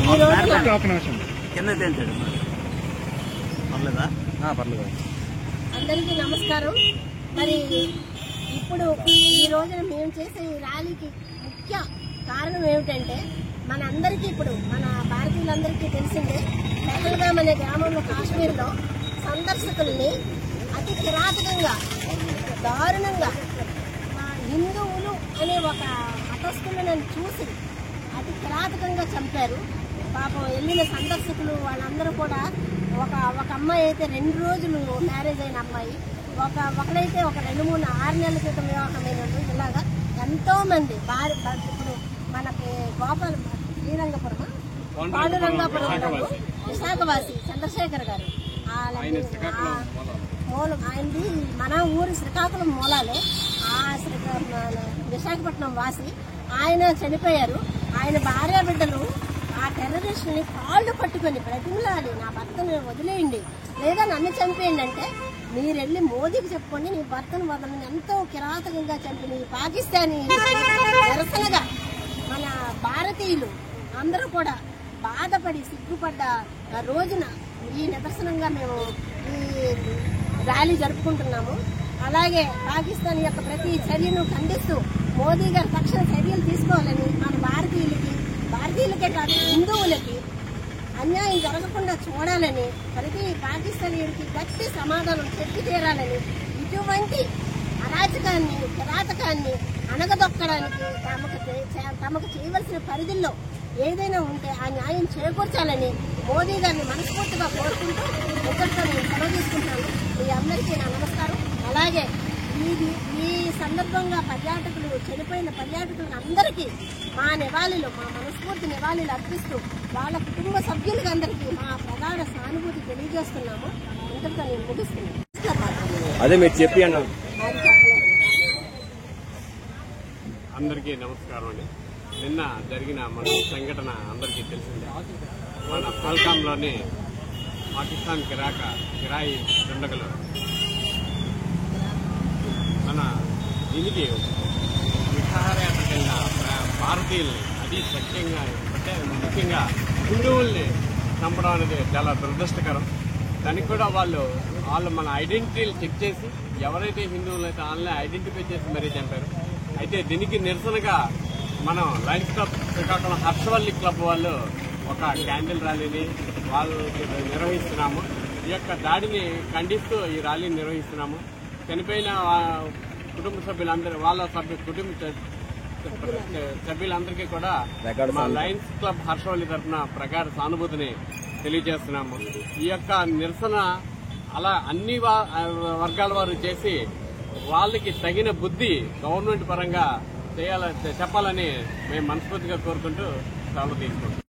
ఈ రోజున అందరికీ నమస్కారం. మరి ఇప్పుడు ఈ రోజున మేము చేసే ఈ ర్యాలీకి ముఖ్య కారణం ఏమిటంటే, మన అందరికీ ఇప్పుడు మన భారతీయులందరికీ తెలిసిందే, పెహల్గాం అనే గ్రామంలో కాశ్మీర్లో సందర్శకుల్ని అతి కిరాతకంగా దారుణంగా హిందువులు అనే ఒక మతస్థులను చూసి అతి కిరాతకంగా చంపారు. పాపం వెళ్ళిన సందర్శకులు వాళ్ళందరూ కూడా ఒక అమ్మాయి అయితే 2 రోజులు మ్యారేజ్ అయిన అమ్మాయి, ఒకడైతే ఒక 2-3-6 నెలల క్రితం వివాహమైన, ఇలాగా ఎంతో మంది ఇప్పుడు మనకి శ్రీరంగపురం పాండురంగాపురం విశాఖవాసి చంద్రశేఖర్ గారు మూలం ఆయనది మన ఊరు శ్రీకాకుళం మూలాలే, విశాఖపట్నం వాసి. ఆయన చనిపోయారు. ఆయన భార్య బిడ్డలు ఆ టెర్రరిస్టుని కాళ్ళు పట్టుకొని బ్రతిమలాడి, నా భర్తను వదిలేయండి లేదా నన్ను చంపేయండి అంటే, మీరెళ్ళి మోదీకి చెప్పుకోండి నీ భర్తను వదలని ఎంతో కిరాతకంగా చంపిన ఈ పాకిస్తానీ నిరసనగా మన భారతీయులు అందరూ కూడా బాధపడి సిగ్గుపడ్డ రోజున ఈ నిదర్శనంగా మేము ఈ ర్యాలీ జరుపుకుంటున్నాము. అలాగే పాకిస్తాన్ యొక్క ప్రతి చర్యను ఖండిస్తూ మోదీ గారు తక్షణ చర్యలు తీసుకోవాలని, మన భారతీయులకే కాదు హిందువులకి అన్యాయం జరగకుండా చూడాలని, ప్రతి పాకిస్తానీయుడికి గట్టి సమాధానం చెప్పి తీరాలని, ఇటువంటి అరాచకాన్ని కిరాతకాన్ని అణగదొక్కడానికి తమకు చేయవలసిన పరిధుల్లో ఏదైనా ఉంటే ఆ న్యాయం చేకూర్చాలని మోదీ గారిని మనస్ఫూర్తిగా కోరుకుంటూ ఇద్దరితో నేను సెలవు తీసుకుంటాను. మీ అందరికీ నా నమస్కారం. అలాగే ఈ సందర్భంగా చనిపోయిన పర్యాటకులకు అందరికీ మా మనస్ఫూర్తి నివాళులు అర్పిస్తూ వాళ్ళ కుటుంబ సభ్యులకి అందరికీ మా ప్రగాఢ సానుభూతి తెలియజేస్తున్నాము. ఇంతటితో నేను ముగిస్తున్నాను. అదే మీరు చెప్పి అన్న అందరికీ నమస్కారం అండి. నిన్న జరిగిన మన సంఘటన అందరికీ తెలిసిందే. మన పహల్గాంలోని పాకిస్తాన్ కిరాయి దుండగులు మన దీనికి విహారయాత్రకెళ్ళిన భారతీయుల్ని, అది ముఖ్యంగా హిందువుల్ని చంపడం అనేది చాలా దురదృష్టకరం. దానికి కూడా వాళ్ళు మన ఐడెంటిటీలు చెక్ చేసి ఎవరైతే హిందువులు అయితే వాళ్ళని ఐడెంటిఫై చేసి మరీ చంపారు. అయితే దీనికి నిరసనగా మనం Lions club Srikakulam Harshavalli club వాళ్ళు ఒక క్యాండిల్ ర్యాలీని వాళ్ళు నిర్వహిస్తున్నాము. ఈ యొక్క దాడిని ఖండిస్తూ ఈ ర్యాలీని నిర్వహిస్తున్నాము. చనిపోయిన కుటుంబ సభ్యులందరూ కుటుంబ సభ్యులందరికీ కూడా మా లయన్స్ క్లబ్ హర్షవల్లి తరఫున ప్రగాఢ సానుభూతిని తెలియజేస్తున్నాము. ఈ యొక్క నిరసన అలా అన్ని వర్గాల వారు చేసి వాళ్ళకి తగిన బుద్ధి గవర్నమెంట్ పరంగా చెప్పాలని మేము మనస్ఫూర్తిగా కోరుకుంటూ సెలవు తీసుకుంటాం.